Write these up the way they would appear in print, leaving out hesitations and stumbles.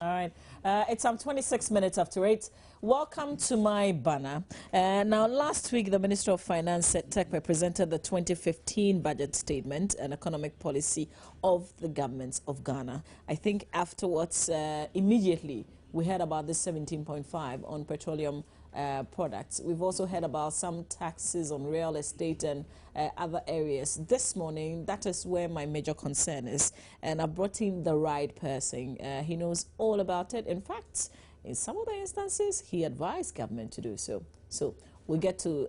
All right, it's 26 minutes after 8. Welcome to my banner. Now, last week, the Minister of Finance said TECPE presented the 2015 budget statement and economic policy of the government of Ghana. I think afterwards, immediately, we heard about the 17.5 on petroleum products. We've also heard about some taxes on real estate and other areas. This morning, that is where my major concern is. And I brought in the right person. He knows all about it. In fact, in some of the instances, he advised government to do so. So we'll get to,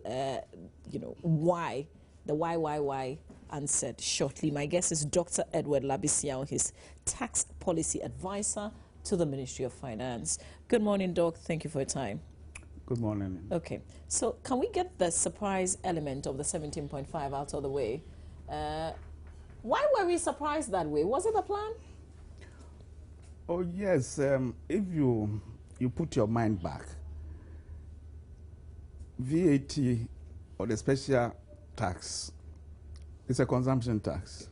why, the why answered shortly. My guest is Dr. Edward Labisiao, his tax policy advisor to the Ministry of Finance. Good morning, Doc. Thank you for your time. Good morning. Okay, so can we get the surprise element of the 17.5 out of the way? Why were we surprised that way? Was it a plan? Oh yes, if you put your mind back, VAT or the special tax is a consumption tax,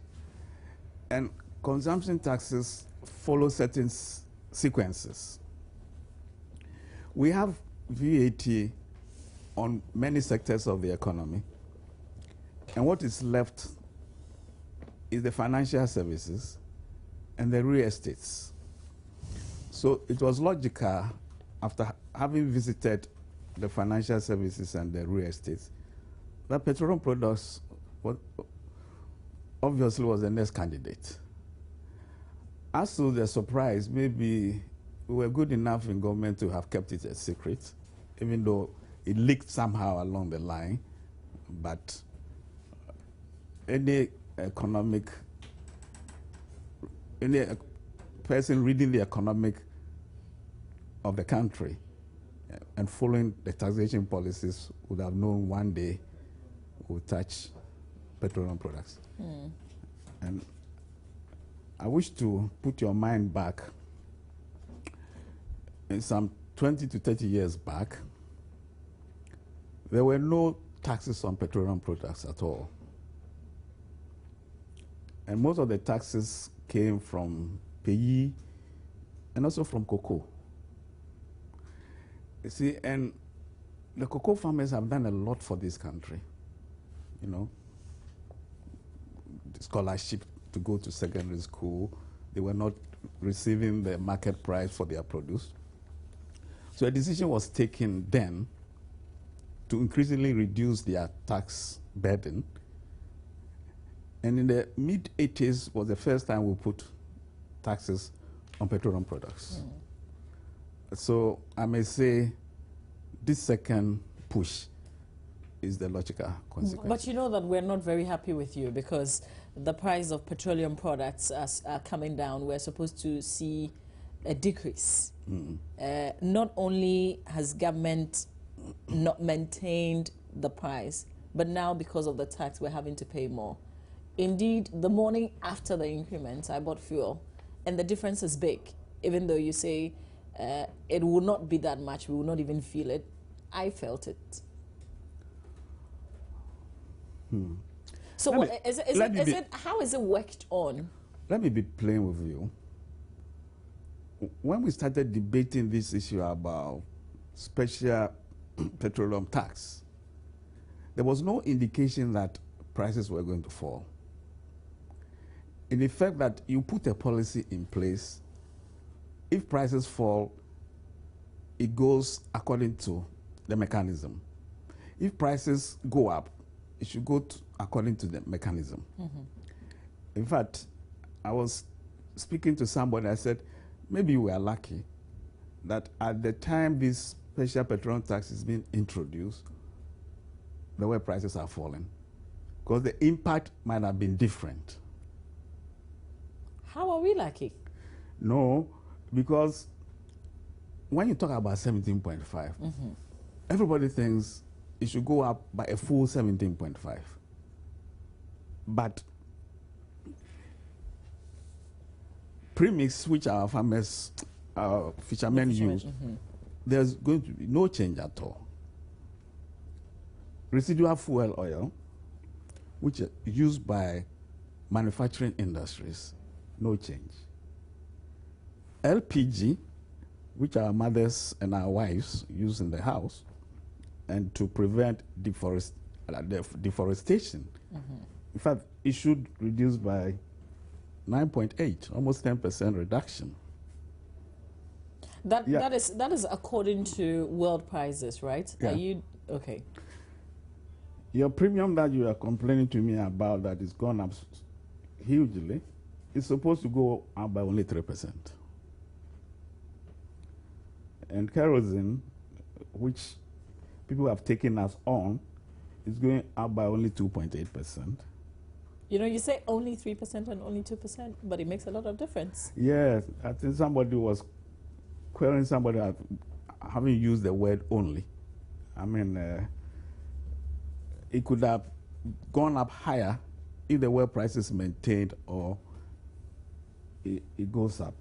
and consumption taxes follow certain sequences. We have VAT on many sectors of the economy, and what is left is the financial services and the real estates. So it was logical, after having visited the financial services and the real estates, that petroleum products obviously was the next candidate. As to the surprise, maybe we were good enough in government to have kept it a secret, even though it leaked somehow along the line. But any person reading the economic of the country and following the taxation policies would have known one day we'll touch petroleum products. And I wish to put your mind back in some 20 to 30 years back. There were no taxes on petroleum products at all. And most of the taxes came from payee and also from cocoa. You see, and the cocoa farmers have done a lot for this country. You know, the scholarship to go to secondary school, they were not receiving the market price for their produce. So a decision was taken then to increasingly reduce their tax burden. And in the mid-80s was the first time we put taxes on petroleum products. So I may say this second push is the logical consequence. But you know that we're not very happy with you because the price of petroleum products are coming down. We're supposed to see a decrease. Not only has government not maintained the price, but now because of the tax, we're having to pay more. Indeed, the morning after the increment, I bought fuel, and the difference is big. Even though you say it will not be that much, we will not even feel it, I felt it. So how is it worked on? Let me be plain with you. When we started debating this issue about special petroleum tax, there was no indication that prices were going to fall. In the fact that you put a policy in place, if prices fall, it goes according to the mechanism. If prices go up, it should go according to the mechanism. In fact, I was speaking to somebody, I said, maybe we are lucky that at the time this special petroleum tax is being introduced, the way prices are falling, because the impact might have been different. How are we lucky? No, because when you talk about 17.5, everybody thinks it should go up by a full 17.5. But premix, which our farmers, fishermen use, there's going to be no change at all. Residual fuel oil, which is used by manufacturing industries, no change. LPG, which our mothers and our wives use in the house, and to prevent deforestation. In fact, it should reduce by 9.8, almost 10% reduction. That is according to world prices, right? Yeah. Are you okay? Your premium that you are complaining to me about that is gone up hugely is supposed to go up by only 3%. And kerosene, which people have taken us on, is going up by only 2.8%. You know, you say only 3% and only 2%, but it makes a lot of difference. Yes, I think somebody was querying somebody having used the word only. I mean, it could have gone up higher if the world price is maintained or it goes up.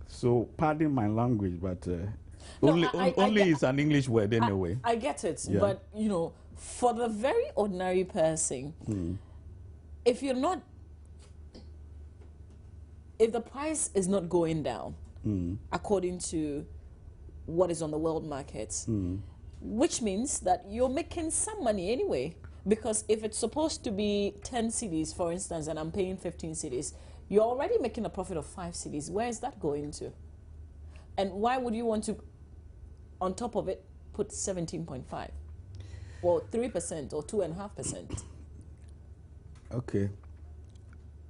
So pardon my language, but only is an English word anyway. I get it, Yeah. but you know, for the very ordinary person, if the price is not going down according to what is on the world markets, which means that you're making some money anyway. Because if it's supposed to be 10 cedis, for instance, and I'm paying 15 cedis, you're already making a profit of 5 cedis. Where is that going to? And why would you want to, on top of it, put 17.5 or 3% or 2.5%? Okay.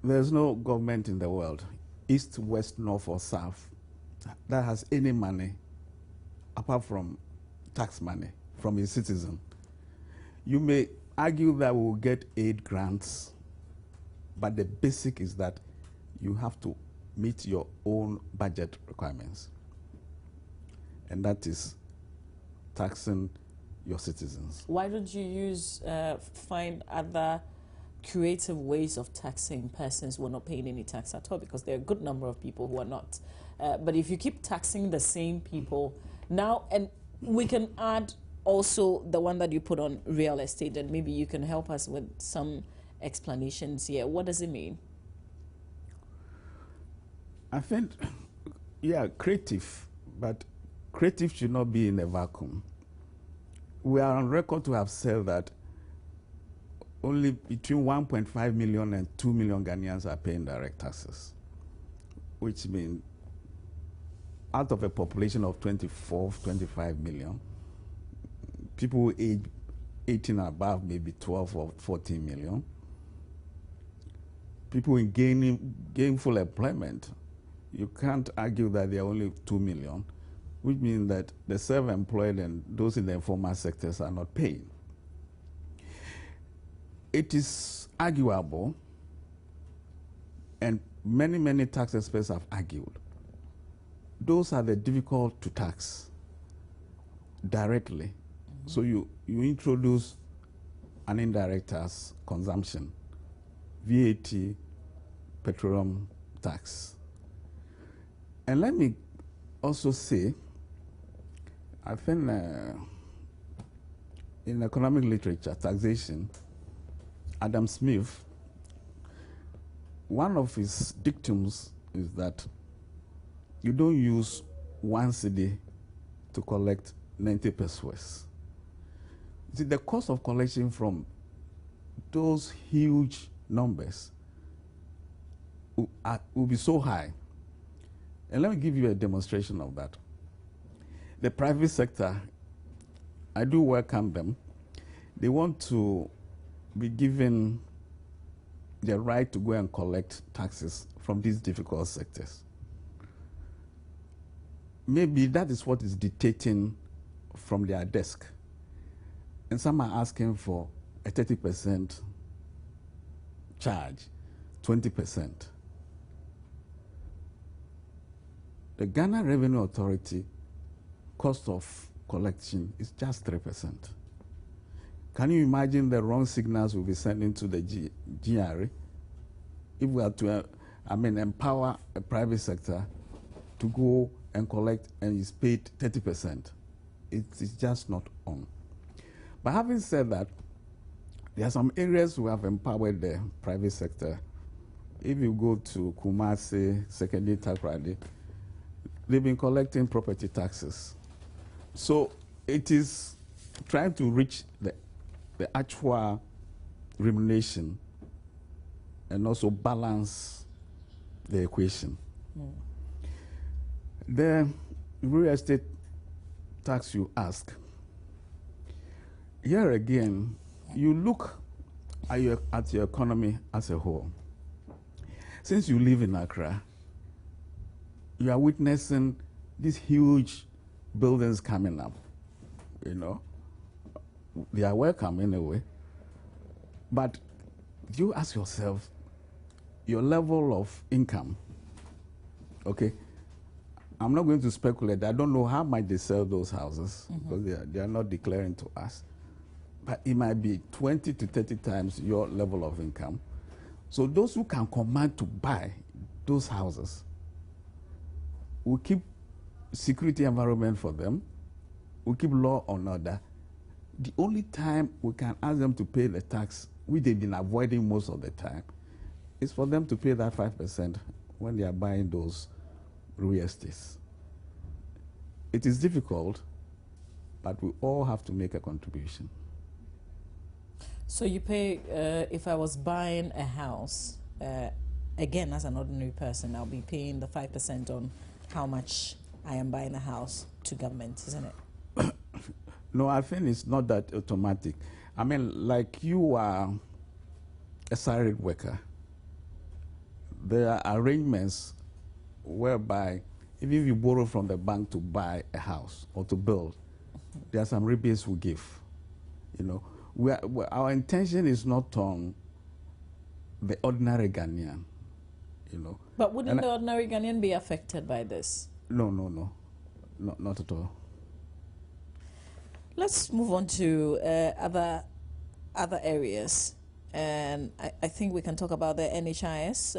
There's no government in the world, east, west, north, or south, that has any money apart from tax money from a citizen. You may argue that we will get aid grants, but the basic is that you have to meet your own budget requirements. And that is taxing your citizens. Why don't you find other creative ways of taxing persons who are not paying any tax at all? Because there are a good number of people who are not. But if you keep taxing the same people now, and we can add also the one that you put on real estate, and maybe you can help us with some explanations here. What does it mean? I think, yeah, creative, but creative should not be in a vacuum. We are on record to have said that only between 1.5 million and 2 million Ghanaians are paying direct taxes, which means out of a population of 24, 25 million, people age 18 and above maybe 12 or 14 million. People in gainful employment, you can't argue that there are only 2 million, which means that the self-employed and those in the informal sectors are not paying. It is arguable, and many tax experts have argued, those are the difficult to tax directly. So you introduce an indirect tax consumption, VAT, petroleum tax. And let me also say, I think in economic literature, taxation, Adam Smith, one of his dictums is that you don't use 1 cedi to collect 90 pesos. See, the cost of collection from those huge numbers will be so high. And let me give you a demonstration of that. The private sector, I do welcome them. They want to be given the right to go and collect taxes from these difficult sectors. Maybe that is what is dictating from their desk. And some are asking for a 30% charge, 20%. The Ghana Revenue Authority cost of collection is just 3%. Can you imagine the wrong signals we'll be sending to the GRA if we are to, empower a private sector to go and collect and is paid 30%? It's just not on. But having said that, there are some areas who have empowered the private sector. If you go to Kumasi, Sekedi, Takoradi, they've been collecting property taxes. So it is trying to reach the actual remuneration and also balance the equation. The real estate tax you ask, here again, you look at your economy as a whole. Since you live in Accra, you are witnessing these huge buildings coming up. You know, they are welcome anyway. But you ask yourself, your level of income, okay? I'm not going to speculate. I don't know how much they sell those houses because they are not declaring to us. But it might be 20 to 30 times your level of income. So those who can command to buy those houses will keep security environment for them, will keep law and order. The only time we can ask them to pay the tax, which they've been avoiding most of the time, is for them to pay that 5% when they are buying those real estates. It is difficult, but we all have to make a contribution. So you pay, if I was buying a house, again, as an ordinary person, I'll be paying the 5% on how much I am buying a house to government, isn't it? No, I think it's not that automatic. I mean, like you are a salaried worker, there are arrangements whereby if you borrow from the bank to buy a house or to build, there are some rebates we give. You know, our intention is not on the ordinary Ghanaian, you know. But wouldn't the ordinary Ghanaian be affected by this? No, not at all. Let's move on to other areas. And I think we can talk about the NHIS.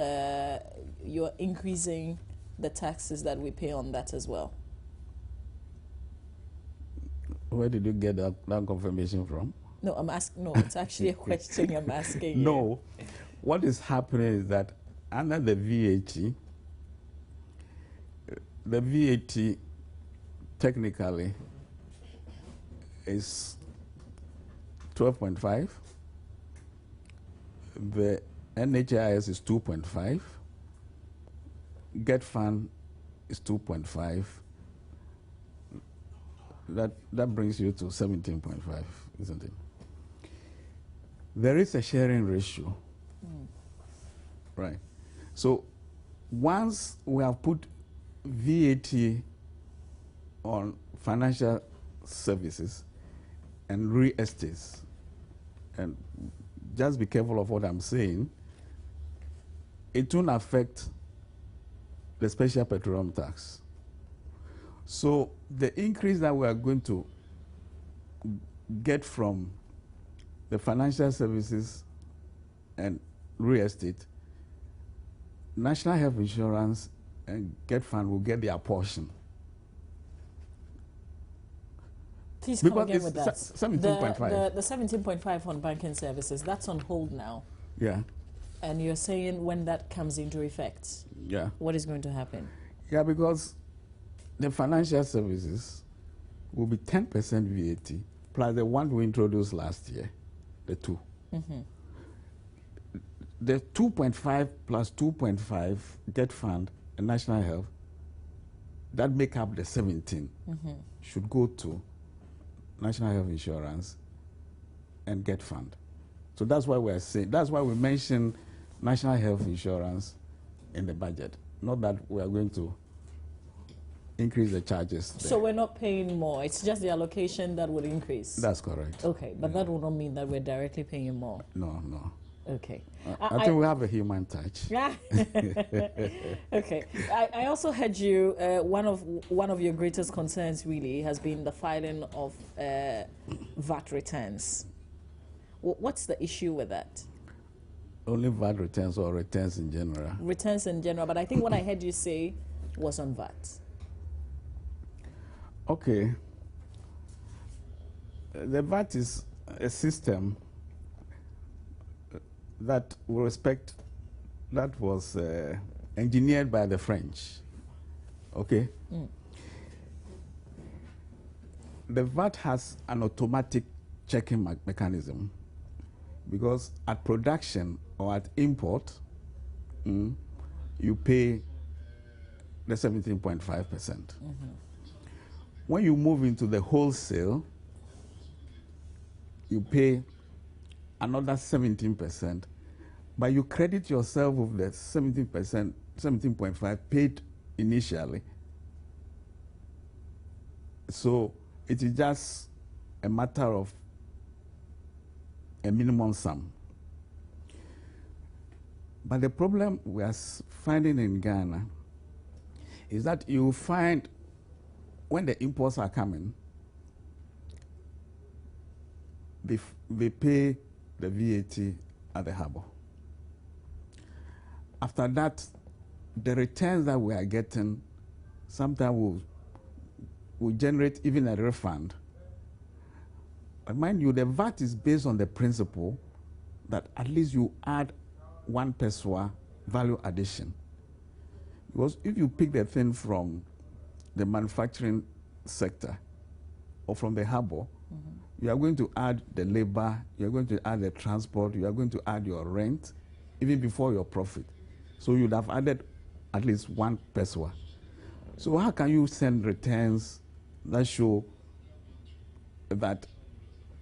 You're increasing the taxes that we pay on that as well. Where did you get that confirmation from? No, I'm asking. No, it's actually a question I'm asking. No, what is happening is that under the VAT technically is 12.5. The NHIS is 2.5. Get Fund is 2.5. That brings you to 17.5, isn't it? There is a sharing ratio, right? So once we have put VAT on financial services and real estates, and just be careful of what I'm saying, it won't affect the special petroleum tax. So the increase that we are going to get from the financial services and real estate, National Health Insurance and Get Fund will get their portion. Please come again with that. 17.5. The 17.5 on banking services, that's on hold now. Yeah. And you're saying when that comes into effect, yeah, what is going to happen? Yeah, because the financial services will be 10% VAT plus the one we introduced last year, the 2. The 2.5 plus 2.5 Get Fund and National Health, that make up the 17, should go to National Health Insurance and Get Fund. So that's why we're saying, that's why we mention National Health Insurance in the budget, not that we are going to increase the charges there. So we're not paying more, it's just the allocation that would increase? That's correct. Okay, but that would not mean that we're directly paying more? No, no. Okay. I think we have a human touch. Yeah. Okay. I also heard you, one of your greatest concerns really has been the filing of VAT returns. What's the issue with that? Only VAT returns or returns in general? Returns in general, but I think what I heard you say was on VAT. Okay. The VAT is a system that we respect, that was engineered by the French Okay? The VAT has an automatic checking mechanism because at production or at import, you pay the 17.5%. When you move into the wholesale, you pay another 17%, but you credit yourself with the 17%, 17.5 paid initially. So it is just a matter of a minimum sum. But the problem we are finding in Ghana is that you find when the imports are coming, they pay the VAT at the harbor. After that, the returns that we are getting sometimes will generate even a refund. But mind you, the VAT is based on the principle that at least you add 1 peswa value addition. Because if you pick the thing from the manufacturing sector or from the harbor, you are going to add the labor, you are going to add the transport, you are going to add your rent, even before your profit. So you'd have added at least 1 peswa. So how can you send returns that show that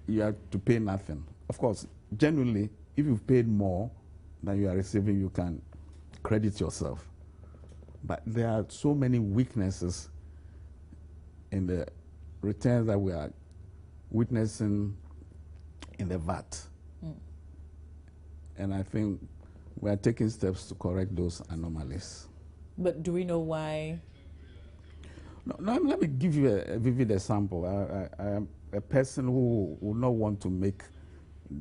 you have to pay nothing? Of course, generally, if you've paid more than you are receiving, you can credit yourself. But there are so many weaknesses in the returns that we are witnessing in the VAT. And I think we are taking steps to correct those anomalies. But do we know why? No, let me give you a vivid example. I am a person who will not want to make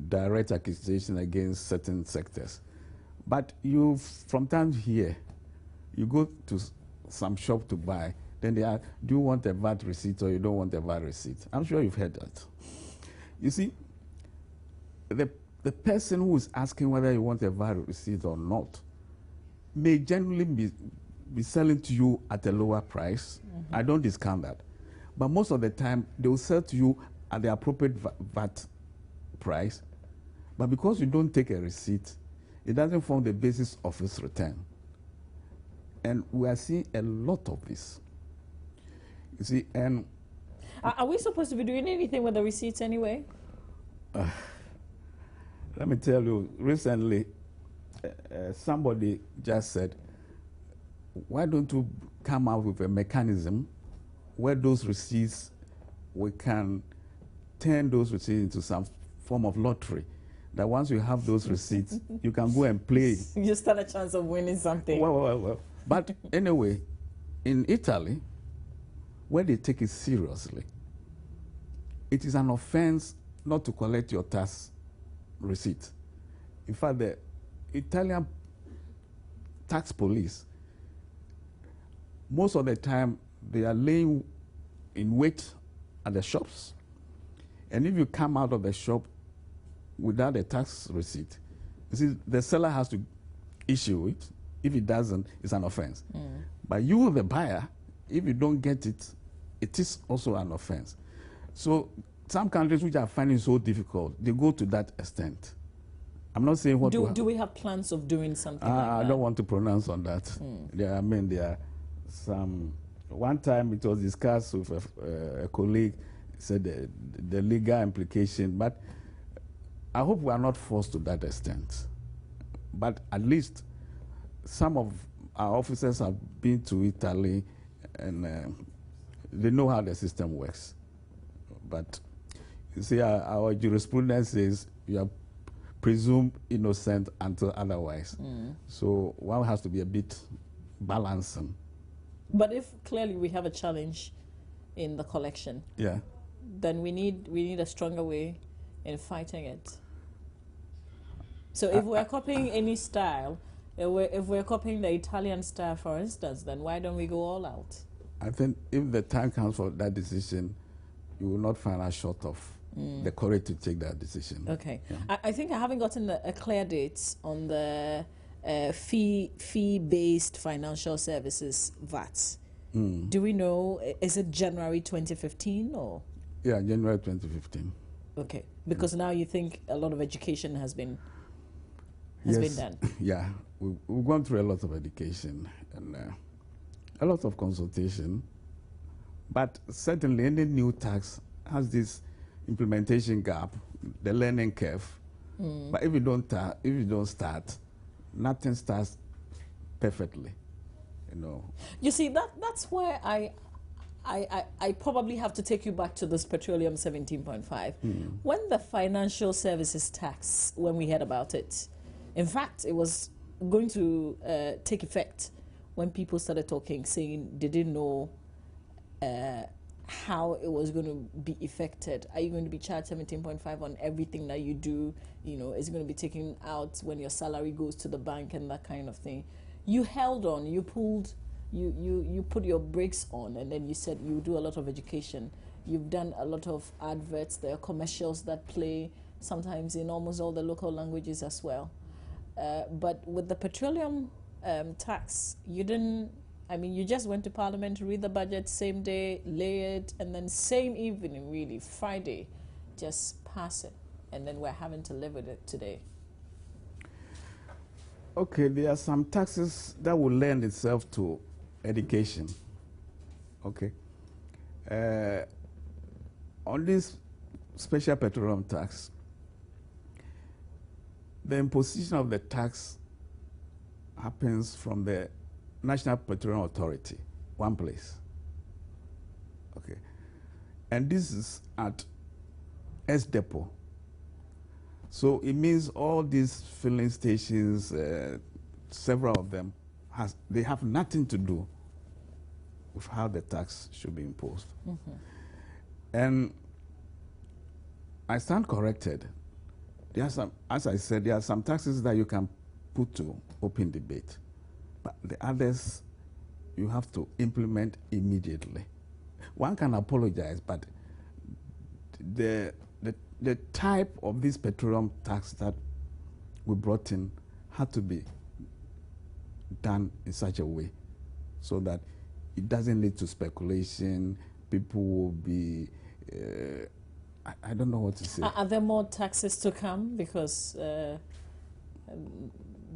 direct accusation against certain sectors. But you, from time to here, you go to some shop to buy, then they are, do you want a VAT receipt or you don't want a VAT receipt? I'm sure you've heard that. You see, the person who is asking whether you want a VAT receipt or not may generally be selling to you at a lower price. I don't discount that. But most of the time, they will sell to you at the appropriate VAT price. But because you don't take a receipt, it doesn't form the basis of its return. And we are seeing a lot of this. You see, and are we supposed to be doing anything with the receipts anyway? Let me tell you, recently, somebody just said, why don't you come out with a mechanism where those receipts, we can turn those receipts into some form of lottery, that once you have those receipts, you can go and play. You stand a chance of winning something. Well. But anyway, in Italy, where they take it seriously, it is an offense not to collect your tax receipt. In fact, the Italian tax police, most of the time, they are laying in wait at the shops. And if you come out of the shop without a tax receipt, you see, the seller has to issue it. If it doesn't, it's an offense. But you, the buyer, if you don't get it, it is also an offense. So some countries which are finding it so difficult, they go to that extent. I'm not saying what do we have plans of doing something like that? I don't want to pronounce on that. There are some. One time it was discussed with a colleague, said the legal implication, but I hope we are not forced to that extent. But at least some of our officers have been to Italy and they know how the system works. But you see, our jurisprudence says you are presumed innocent until otherwise. So one has to be a bit balancing. But if clearly we have a challenge in the collection, then we need a stronger way in fighting it. So if we're copying any style, if we're copying the Italian style, for instance, then why don't we go all out? I think if the time comes for that decision, you will not find us short of the courage to take that decision. Okay. Yeah. I think I haven't gotten a clear date on the fee-based financial services VAT. Do we know, is it January 2015 or? Yeah, January 2015. Okay, because now you think a lot of education has been done. Yeah, we've gone through a lot of education and a lot of consultation, but certainly any new tax has this implementation gap, the learning curve. But if you don't start, nothing starts perfectly, you know. You see, that's where I probably have to take you back to this Petroleum 17.5. When the financial services tax, when we heard about it, in fact, it was going to take effect when people started talking, saying they didn't know how it was going to be affected. Are you going to be charged 17.5 on everything that you do? You know, is it going to be taken out when your salary goes to the bank and that kind of thing? You held on, you pulled, you put your brakes on, and then you said you do a lot of education. You've done a lot of adverts. There are commercials that play sometimes in almost all the local languages as well. But with the petroleum tax, you didn't. I mean, you just went to Parliament to read the budget same day, lay it, and then same evening, really, Friday, just pass it. And then we're having to live with it today. Okay, there are some taxes that will lend itself to education. Okay. On this special petroleum tax, the imposition of the tax happens from the National Petroleum Authority, one place. Okay. And this is at S Depot. So it means all these filling stations, several of them, they have nothing to do with how the tax should be imposed. And I stand corrected. There are some, as I said, there are some taxes that you can put to open debate. But the others, you have to implement immediately. One can apologize, but the type of this petroleum tax that we brought in had to be done in such a way so that it doesn't lead to speculation. People will be, I don't know what to say. Are there more taxes to come? Because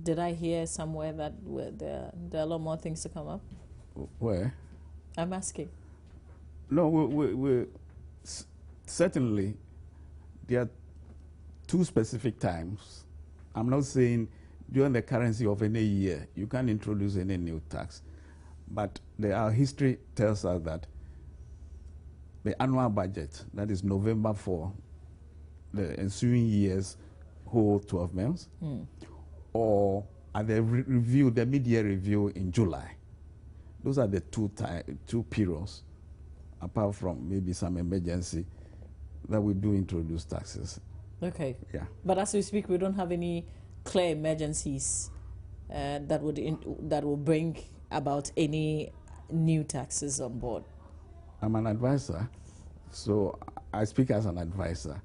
did I hear somewhere that there are a lot more things to come up? Where? I'm asking. No, we certainly there are two specific times. I'm not saying during the currency of any year you can't introduce any new tax, but our history tells us that the annual budget, that is November for the ensuing years, whole 12 months, or at the review, the mid-year review in July. Those are the two periods, apart from maybe some emergency, that we do introduce taxes. Okay. Yeah. But as we speak, we don't have any clear emergencies that will bring about any new taxes on board. I'm an advisor, so I speak as an advisor.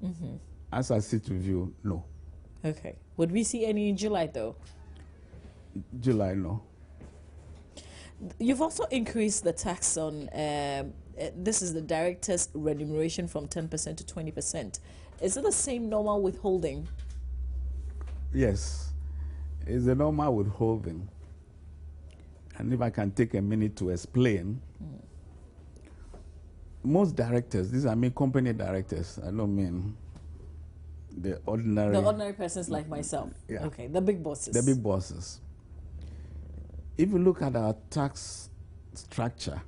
As I sit with you, no. Okay. Would we see any in July, though? July, no. You've also increased the tax on, this is the director's remuneration from 10% to 20%. Is it the same normal withholding? Yes, it's the normal withholding. And if I can take a minute to explain, most directors, these are company directors, I don't mean the ordinary persons like myself. Yeah. Okay, the big bosses. The big bosses. If you look at our tax structure,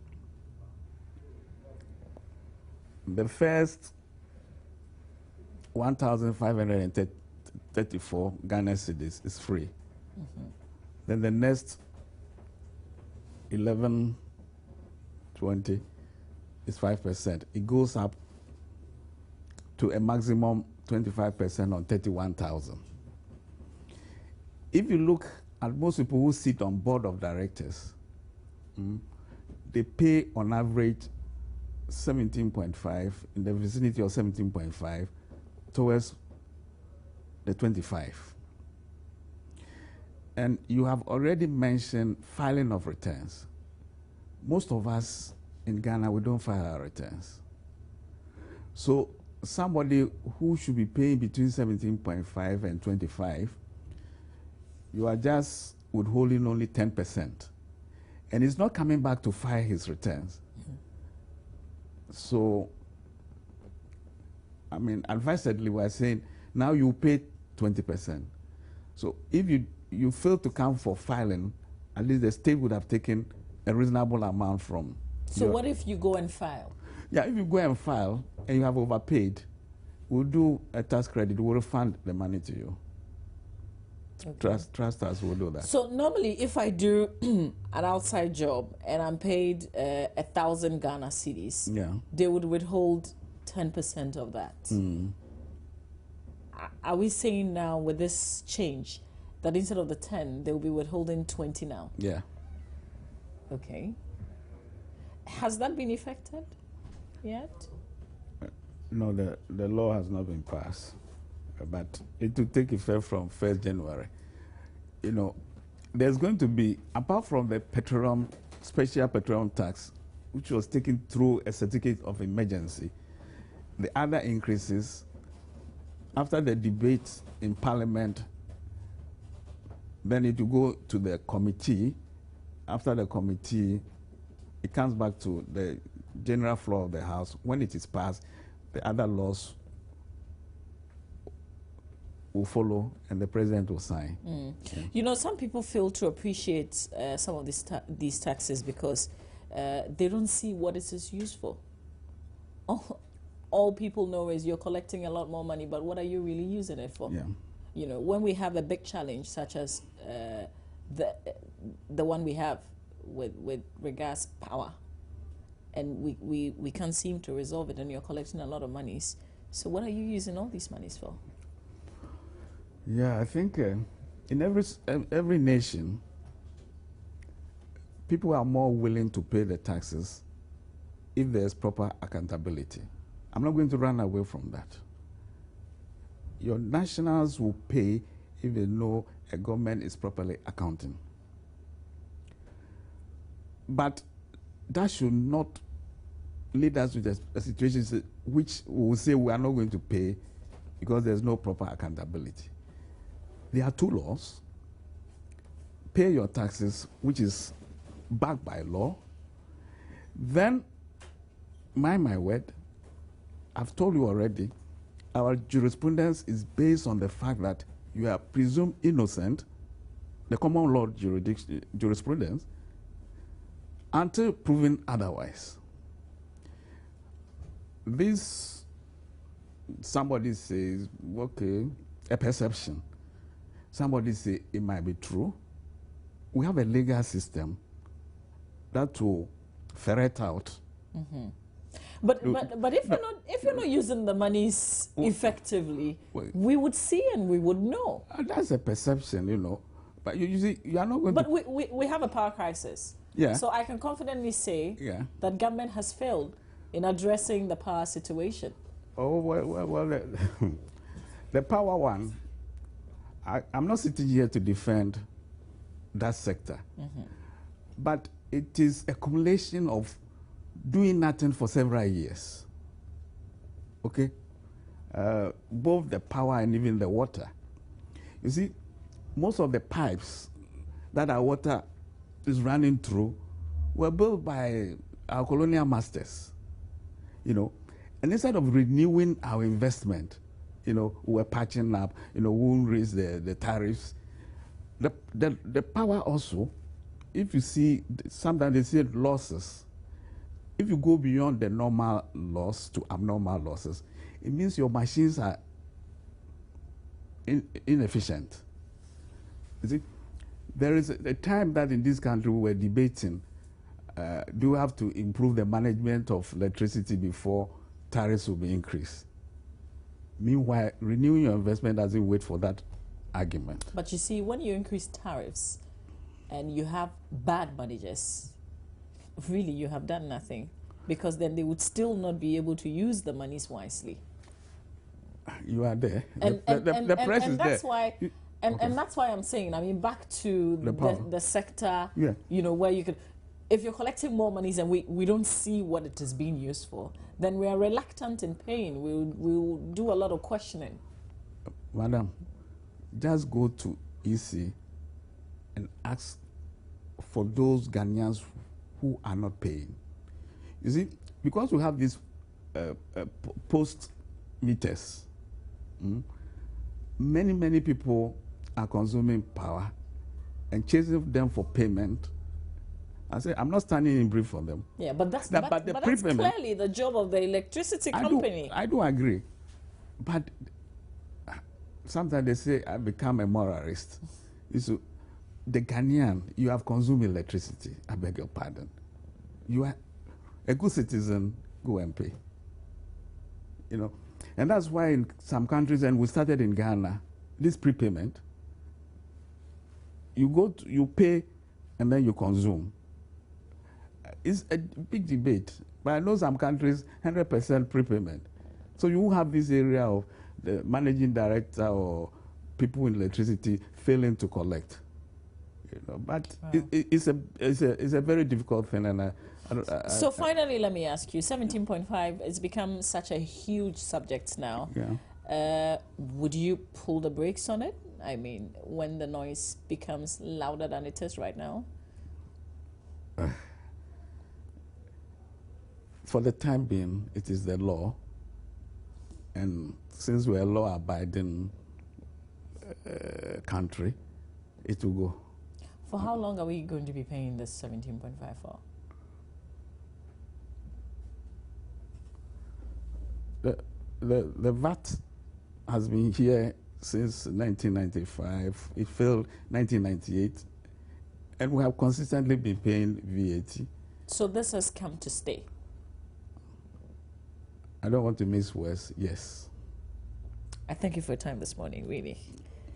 the first 1,534 Ghana cedis is free. Then the next 1120 is 5%. It goes up to a maximum 25% on 31,000. If you look at most people who sit on board of directors, they pay on average 17.5, in the vicinity of 17.5 towards the 25. And you have already mentioned filing of returns. most of us in Ghana, we don't file our returns. So somebody who should be paying between 17.5 and 25, you are just withholding only 10%. And he's not coming back to file his returns. So, I mean, advisedly, we're saying, now you pay 20%. So if you fail to come for filing, at least the state would have taken a reasonable amount from. So what if you go and file? Yeah, if you go and file and you have overpaid, we'll do a tax credit. We'll refund the money to you. Okay. Trust us, we'll do that. So normally, if I do an outside job and I'm paid 1,000 Ghana cedis, yeah, they would withhold 10% of that. Are we saying now with this change that instead of the 10, they will be withholding 20 now? Yeah. Okay. Has that been effected yet? No, the law has not been passed, but it will take effect from 1st January. You know, there's going to be, apart from the special petroleum tax, which was taken through a certificate of emergency, the other increases, after the debate in Parliament, then it will go to the committee. After the committee, it comes back to the general floor of the House. When it is passed, the other laws will follow and the president will sign. Yeah. You know, some people fail to appreciate some of these taxes because they don't see what it is used for. All people know is you're collecting a lot more money, but what are you really using it for? Yeah. You know, when we have a big challenge such as the one we have with regards power, and we can't seem to resolve it, and you're collecting a lot of monies. So what are you using all these monies for? Yeah, I think in every nation, people are more willing to pay the taxes if there's proper accountability. I'm not going to run away from that. Your nationals will pay if they know a government is properly accounting. But that should not lead us to a situation which we will say we are not going to pay because there's no proper accountability. There are two laws. Pay your taxes, which is backed by law. Then, mind my word, I've told you already, our jurisprudence is based on the fact that you are presumed innocent, the common law jurisprudence, until proven otherwise. This, somebody says, okay, a perception. Somebody say it might be true. We have a legal system that will ferret out. But if you're not using the monies effectively, we would see and we would know. That's a perception, you know. But you see, you are not going to. But we have a power crisis. Yeah. So I can confidently say that government has failed in addressing the power situation. Oh well the power one. I'm not sitting here to defend that sector, but it is a accumulation of doing nothing for several years. Okay, both the power and even the water. You see, most of the pipes that our water is running through were built by our colonial masters. You know, and instead of renewing our investment, you know, we're patching up, you know, we won't raise the tariffs. The power also, if you see, sometimes they say losses. If you go beyond the normal loss to abnormal losses, it means your machines are inefficient. You see, there is a time that in this country we were debating, do we have to improve the management of electricity before tariffs will be increased? Meanwhile, renewing your investment doesn't wait for that argument. But you see, when you increase tariffs and you have bad managers, really you have done nothing, because then they would still not be able to use the monies wisely. You are there. The press is that's there. Why, and that's why I'm saying, I mean, back to the sector, you know, where you could, if you're collecting more monies and we don't see what it is being used for, then we are reluctant in paying. We'll do a lot of questioning. Madam, just go to EC and ask for those Ghanaians who are not paying. You see, because we have these post meters, many people are consuming power and chasing them for payment. I say, I'm not standing in brief for them. Yeah, but that's clearly the job of the electricity company. I do agree. But sometimes they say I become a moralist. So the Ghanaian, you have consumed electricity. I beg your pardon. You are a good citizen, go and pay. You know, and that's why in some countries, and we started in Ghana, this prepayment, you pay and then you consume. It's a big debate, but I know some countries 100% prepayment. So you have this area of the managing director or people in electricity failing to collect. You know, but wow. It's a very difficult thing, and so finally, let me ask you: 17.5 has become such a huge subject now. Yeah. Would you pull the brakes on it? I mean, when the noise becomes louder than it is right now. For the time being, it is the law, and since we're a law-abiding country, it will go. For how long are we going to be paying this 17.5 for? The VAT has been here since 1995. It failed 1998, and we have consistently been paying VAT. So this has come to stay. I don't want to miss words. Yes. I thank you for your time this morning, really.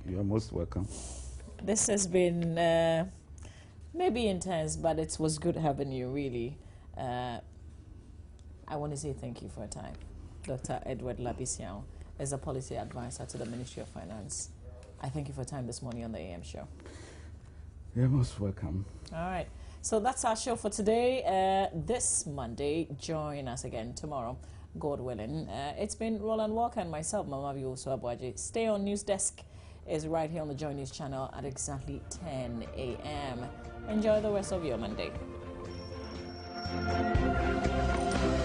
You are most welcome. This has been maybe intense, but it was good having you, really. I want to say thank you for your time. Dr. Edward Labisian is a policy advisor to the Ministry of Finance. I thank you for your time this morning on the AM show. You're most welcome. All right. So that's our show for today. This Monday, join us again tomorrow, God willing. It's been Roland Walker and myself, Mama Biuso Abuaji. Stay on News Desk is right here on the Joy News channel at exactly 10 a.m. Enjoy the rest of your Monday.